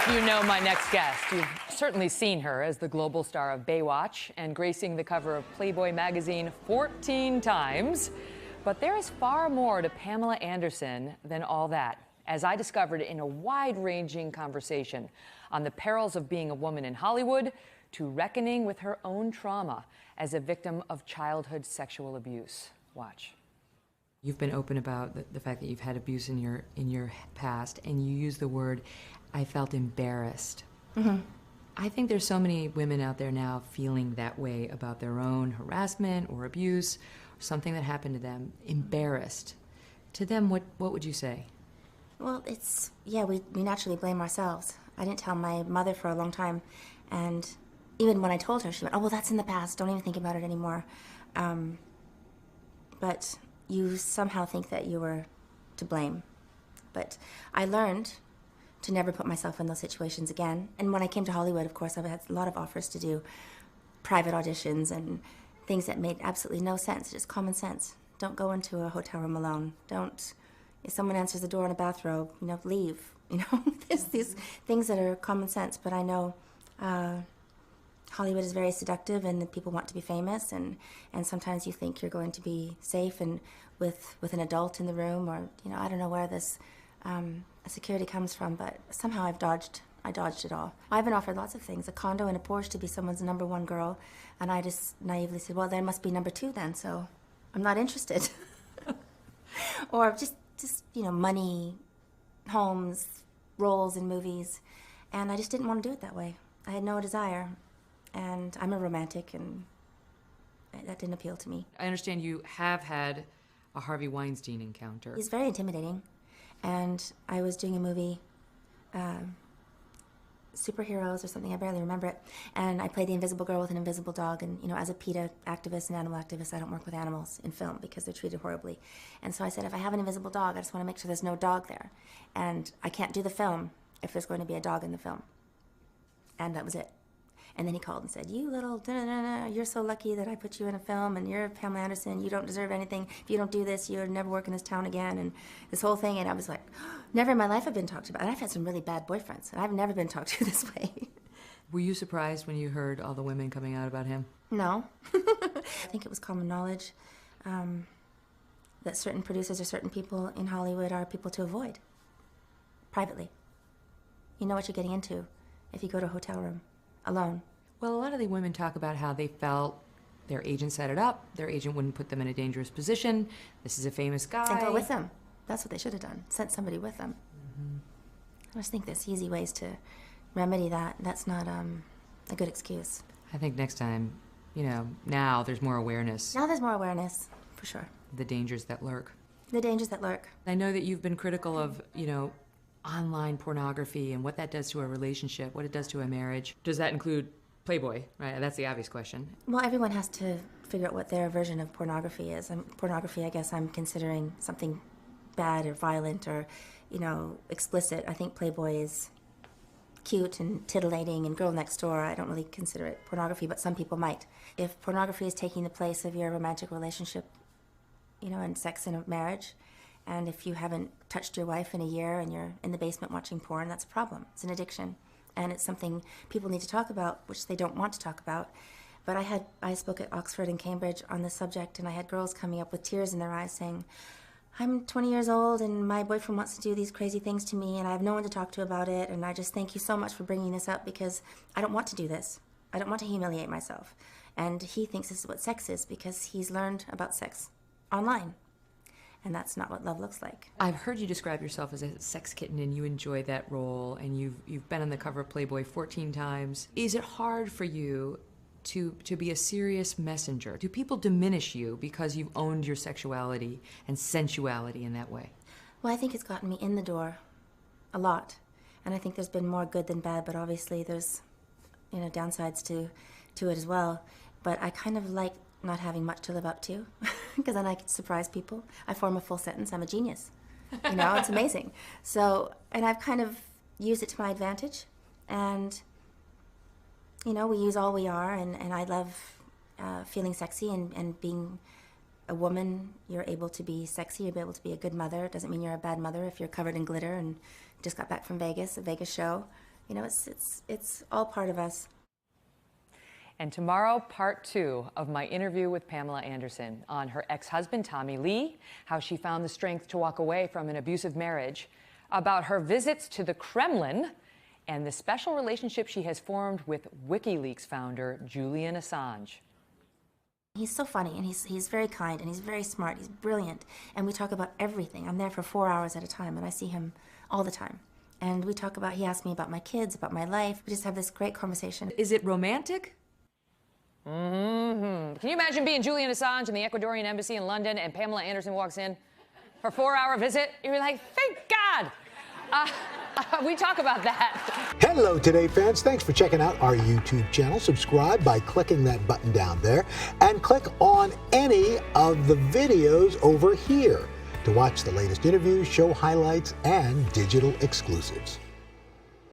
If you know my next guest, you've certainly seen her as the global star of Baywatch and gracing the cover of Playboy magazine 14 times. But there is far more to Pamela Anderson than all that, as I discovered in a wide-ranging conversation on the perils of being a woman in Hollywood to reckoning with her own trauma as a victim of childhood sexual abuse. Watch. You've been open about the fact that you've had abuse in your past, and you use the word, I felt embarrassed. Mm-hmm. I think there's so many women out there now feeling that way about their own harassment or abuse, or something that happened to them, embarrassed. To them, what would you say? Well, we naturally blame ourselves. I didn't tell my mother for a long time, and even when I told her, she went, oh, well, that's in the past, don't even think about it anymore. But you somehow think that you were to blame. But I learned to never put myself in those situations again. And when I came to Hollywood, of course, I've had a lot of offers to do private auditions and things that made absolutely no sense, just common sense. Don't go into a hotel room alone. Don't, if someone answers the door in a bathrobe, leave. There's these things that are common sense, but I know Hollywood is very seductive and the people want to be famous, and sometimes you think you're going to be safe and with an adult in the room, or I don't know where this security comes from, but somehow I dodged it all. I've been offered lots of things, a condo and a Porsche to be someone's number one girl, and I just naively said, well, there must be number two then, so I'm not interested. Or just money, homes, roles in movies, and I just didn't want to do it that way. I had no desire. And I'm a romantic, and that didn't appeal to me. I understand you have had a Harvey Weinstein encounter. He's very intimidating. And I was doing a movie, Superheroes or something, I barely remember it. And I played the invisible girl with an invisible dog. And, as a PETA activist and animal activist, I don't work with animals in film because they're treated horribly. And so I said, if I have an invisible dog, I just want to make sure there's no dog there. And I can't do the film if there's going to be a dog in the film. And that was it. And then he called and said, you little, you're so lucky that I put you in a film, and you're Pamela Anderson, you don't deserve anything. If you don't do this, you'll never work in this town again, and this whole thing. And I was like, never in my life have been talked about. And I've had some really bad boyfriends, and I've never been talked to this way. Were you surprised when you heard all the women coming out about him? No. I think it was common knowledge that certain producers or certain people in Hollywood are people to avoid, privately. You know what you're getting into if you go to a hotel room alone. Well, a lot of the women talk about how they felt their agent set it up, their agent wouldn't put them in a dangerous position, this is a famous guy. And go with them. That's what they should have done, sent somebody with them. Mm-hmm. I just think there's easy ways to remedy that. That's not a good excuse. I think next time, now there's more awareness. Now there's more awareness, for sure. The dangers that lurk. The dangers that lurk. I know that you've been critical of, online pornography and what that does to a relationship, what it does to a marriage. Does that include Playboy? Right, that's the obvious question. Well, everyone has to figure out what their version of pornography is. Pornography, I guess I'm considering something bad or violent or, explicit. I think Playboy is cute and titillating and girl next door. I don't really consider it pornography, but some people might. If pornography is taking the place of your romantic relationship, and sex in a marriage, and if you haven't touched your wife in a year and you're in the basement watching porn, that's a problem. It's an addiction. And it's something people need to talk about, which they don't want to talk about. But I spoke at Oxford and Cambridge on this subject, and I had girls coming up with tears in their eyes saying, I'm 20 years old and my boyfriend wants to do these crazy things to me and I have no one to talk to about it, and I just thank you so much for bringing this up because I don't want to do this. I don't want to humiliate myself. And he thinks this is what sex is because he's learned about sex online. And that's not what love looks like. I've heard you describe yourself as a sex kitten, and you enjoy that role, and you've been on the cover of Playboy 14 times. Is it hard for you to be a serious messenger? Do people diminish you because you've owned your sexuality and sensuality in that way? Well, I think it's gotten me in the door a lot. And I think there's been more good than bad, but obviously there's, downsides to it as well. But I kind of like not having much to live up to, because then I can surprise people. I form a full sentence. I'm a genius. It's amazing. So, and I've kind of used it to my advantage. And, we use all we are, and I love feeling sexy and being a woman. You're able to be sexy, you're able to be a good mother. It doesn't mean you're a bad mother if you're covered in glitter and just got back from Vegas, a Vegas show. You know, it's all part of us. And tomorrow, part 2 of my interview with Pamela Anderson on her ex-husband, Tommy Lee, how she found the strength to walk away from an abusive marriage, about her visits to the Kremlin, and the special relationship she has formed with WikiLeaks founder Julian Assange. He's so funny, and he's very kind, and he's very smart, he's brilliant, and we talk about everything. I'm there for 4 hours at a time, and I see him all the time. And we talk about, he asks me about my kids, about my life. We just have this great conversation. Is it romantic? Mm-hmm. Can you imagine being Julian Assange in the Ecuadorian embassy in London and Pamela Anderson walks in for a 4-hour visit? You're like, thank God. We talk about that. Hello, Today fans. Thanks for checking out our YouTube channel. Subscribe by clicking that button down there and click on any of the videos over here to watch the latest interviews, show highlights, and digital exclusives.